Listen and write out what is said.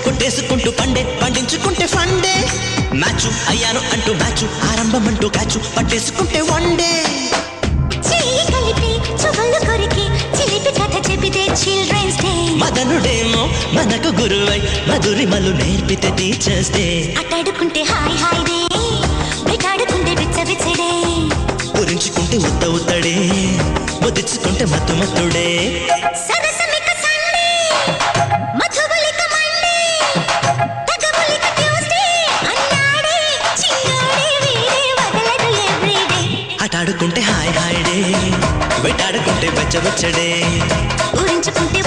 కొట్టేసుకుంటూ పండే పండించుకుంటే funday match అయ్యాను అంటూ మ్యాచు ఆరంభం అంటూ క్యాచు పట్టేసుకుంటే వన్డే మదనుడేమో మనకు గురువై మధురిమలు నేర్పితే టీచర్స్ డే అట్టాడుకుంటే హాయ్ హాయ్ డే బిటాడుకుంటే బిచ్చ బిచ్చడే గురించుకుంటే ఉత్త ఉత్తడే ముదిచ్చుకుంటే మత్తు మత్తుడే సరసమిక సండే మధుబలిక మండే తగబలిక ట్యూస్డే అన్నాడే చిన్నోడే వీడే వదలడు ఎవ్రీడే ఆటాడుకుంటే హాయ్ హాయ్ డే వెటాడుకుంటే బచ్చ బచ్చడే ఊరించుకుంటే